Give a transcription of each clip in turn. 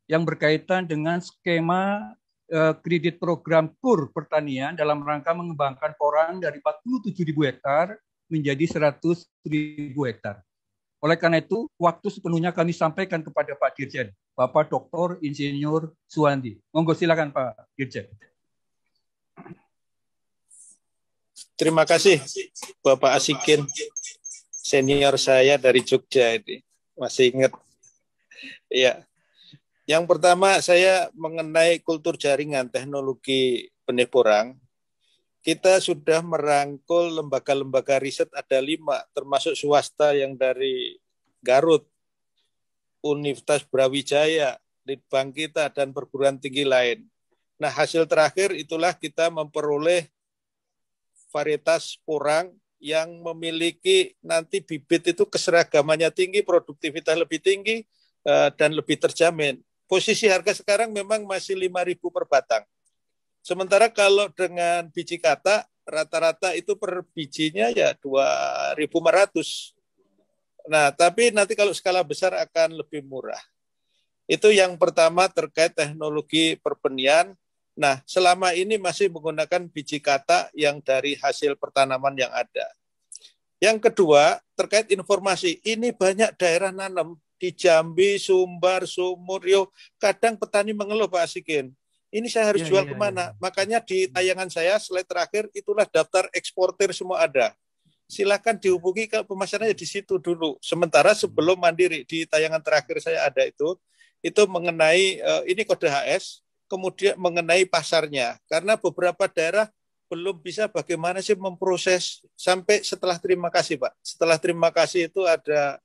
yang berkaitan dengan skema kredit program KUR pertanian dalam rangka mengembangkan porang dari 47.000 hektar menjadi 100.000 hektar. Oleh karena itu, waktu sepenuhnya kami sampaikan kepada Pak Dirjen, Bapak Dr. Insinyur Suwandi. Monggo silakan Pak Dirjen. Terima kasih Bapak Asikin, senior saya dari Jogja ini. Masih ingat. Ya. Yang pertama saya mengenai kultur jaringan teknologi benih porang. Kita sudah merangkul lembaga-lembaga riset ada 5, termasuk swasta yang dari Garut, Universitas Brawijaya, Litbang kita, dan perguruan tinggi lain. Nah, hasil terakhir itulah kita memperoleh varietas porang yang memiliki nanti bibit itu keseragamannya tinggi, produktivitas lebih tinggi, dan lebih terjamin. Posisi harga sekarang memang masih 5.000 per batang. Sementara kalau dengan biji kata, rata-rata itu per bijinya ya 2.500. Nah, tapi nanti kalau skala besar akan lebih murah. Itu yang pertama terkait teknologi pertanian. Nah, selama ini masih menggunakan biji kata yang dari hasil pertanaman yang ada. Yang kedua, terkait informasi. Ini banyak daerah nanam di Jambi, Sumbar, Sumur, kadang petani mengeluh Pak Asikin. Ini saya harus jual kemana? Makanya di tayangan saya, slide terakhir, itulah daftar eksportir semua ada. Silakan dihubungi ke pemasarannya di situ dulu. Sementara sebelum mandiri, di tayangan terakhir saya ada itu mengenai, ini kode HS, kemudian mengenai pasarnya. Karena beberapa daerah belum bisa bagaimana sih memproses sampai setelah terima kasih Pak. Setelah terima kasih itu ada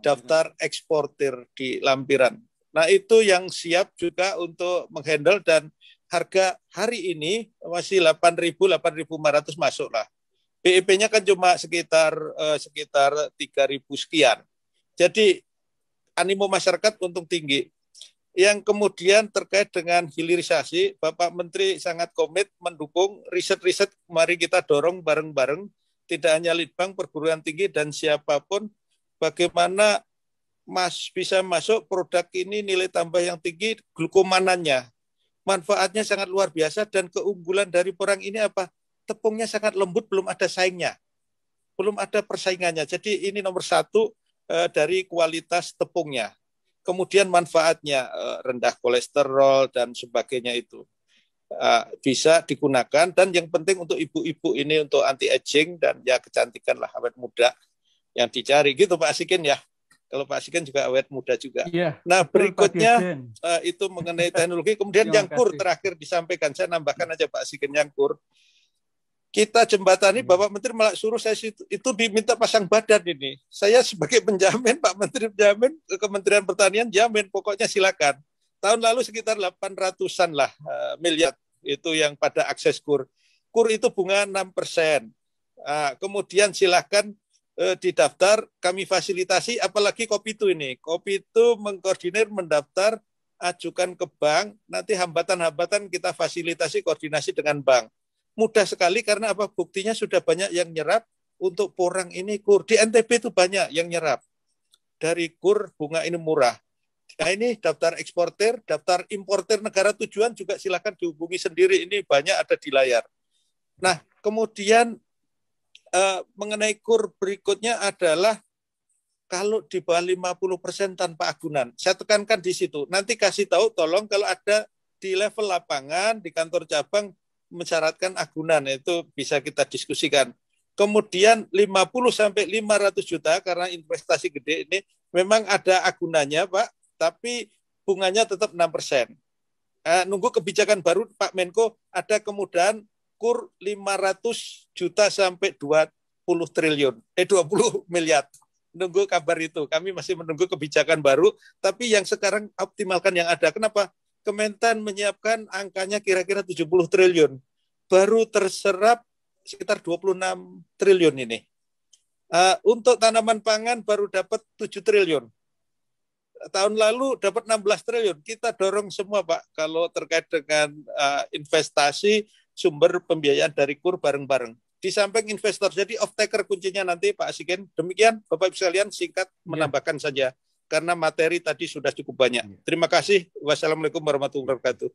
daftar eksportir di lampiran. Nah itu yang siap juga untuk menghandle dan harga hari ini masih 8.500 masuk lah. BEP-nya kan cuma sekitar 3.000 sekian. Jadi animo masyarakat untung tinggi. Yang kemudian terkait dengan hilirisasi, Bapak Menteri sangat komit mendukung riset-riset, mari kita dorong bareng-bareng, tidak hanya Litbang, perguruan tinggi, dan siapapun, bagaimana bisa masuk produk ini nilai tambah yang tinggi, glukomanannya. Manfaatnya sangat luar biasa dan keunggulan dari porang ini apa? Tepungnya sangat lembut, belum ada saingnya. Belum ada persaingannya. Jadi ini nomor 1 dari kualitas tepungnya. Kemudian manfaatnya rendah kolesterol dan sebagainya itu bisa digunakan. Dan yang penting untuk ibu-ibu ini untuk anti-aging dan ya kecantikan lah awet muda yang dicari gitu Pak Asikin ya. Kalau Pak Asikin juga awet muda juga. Iya, nah betul, berikutnya itu mengenai teknologi. Kemudian yang KUR terakhir disampaikan, saya nambahkan aja Pak Asikin yang KUR. Kita jembatani, Bapak Menteri malah suruh saya itu diminta pasang badan ini. Saya sebagai penjamin, Pak Menteri penjamin, Kementerian Pertanian jamin, pokoknya silakan. Tahun lalu sekitar 800-an lah miliar itu yang pada akses KUR. KUR itu bunga 6%. Kemudian silakan didaftar, kami fasilitasi, apalagi Kopitu ini. Kopitu mengkoordinir, mendaftar, ajukan ke bank, nanti hambatan-hambatan kita fasilitasi koordinasi dengan bank. Mudah sekali karena apa? Buktinya sudah banyak yang nyerap untuk porang ini KUR. Di NTB itu banyak yang nyerap. Dari KUR bunga ini murah. Nah ini daftar eksportir, daftar importir negara tujuan juga silakan dihubungi sendiri. Ini banyak ada di layar. Nah kemudian mengenai KUR berikutnya adalah kalau di bawah 50% tanpa agunan. Saya tekankan di situ. Nanti kasih tahu tolong kalau ada di level lapangan, di kantor cabang, mensyaratkan agunan, itu bisa kita diskusikan. Kemudian 50-500 juta karena investasi gede ini memang ada agunannya Pak, tapi bunganya tetap 6%. Nunggu kebijakan baru Pak Menko, ada kemudahan KUR 500 juta sampai 20 miliar. Nunggu kabar itu. Kami masih menunggu kebijakan baru, tapi yang sekarang optimalkan yang ada. Kenapa? Kementan menyiapkan angkanya kira-kira 70 triliun. Baru terserap sekitar 26 triliun ini. Untuk tanaman pangan baru dapat 7 triliun. Tahun lalu dapat 16 triliun. Kita dorong semua Pak, kalau terkait dengan investasi, sumber pembiayaan dari KUR bareng-bareng. Di samping investor, jadi off-taker kuncinya nanti Pak Asikin. Demikian Bapak Ibu sekalian, singkat menambahkan saja. karena materi tadi sudah cukup banyak. Terima kasih. Wassalamualaikum warahmatullahi wabarakatuh.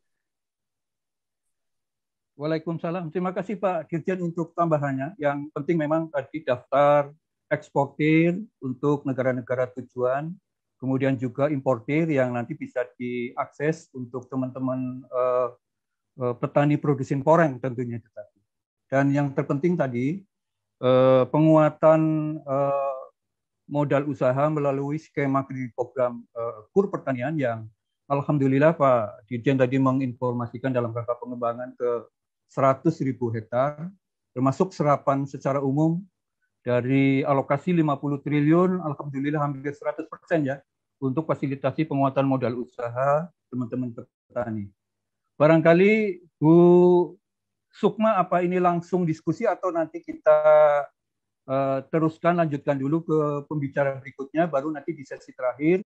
Waalaikumsalam. Terima kasih Pak Dirjen untuk tambahannya. Yang penting memang tadi daftar eksportir untuk negara-negara tujuan, kemudian juga importir yang nanti bisa diakses untuk teman-teman petani produsen poreng tentunya. Dan yang terpenting tadi penguatan modal usaha melalui skema kredit program KUR pertanian yang alhamdulillah Pak Dirjen tadi menginformasikan dalam rangka pengembangan ke 100.000 hektar, termasuk serapan secara umum dari alokasi 50 triliun, alhamdulillah hampir 100% ya, untuk fasilitasi penguatan modal usaha teman-teman petani. Barangkali Bu Sukma, apa ini langsung diskusi atau nanti kita teruskan, lanjutkan dulu ke pembicara berikutnya, baru nanti di sesi terakhir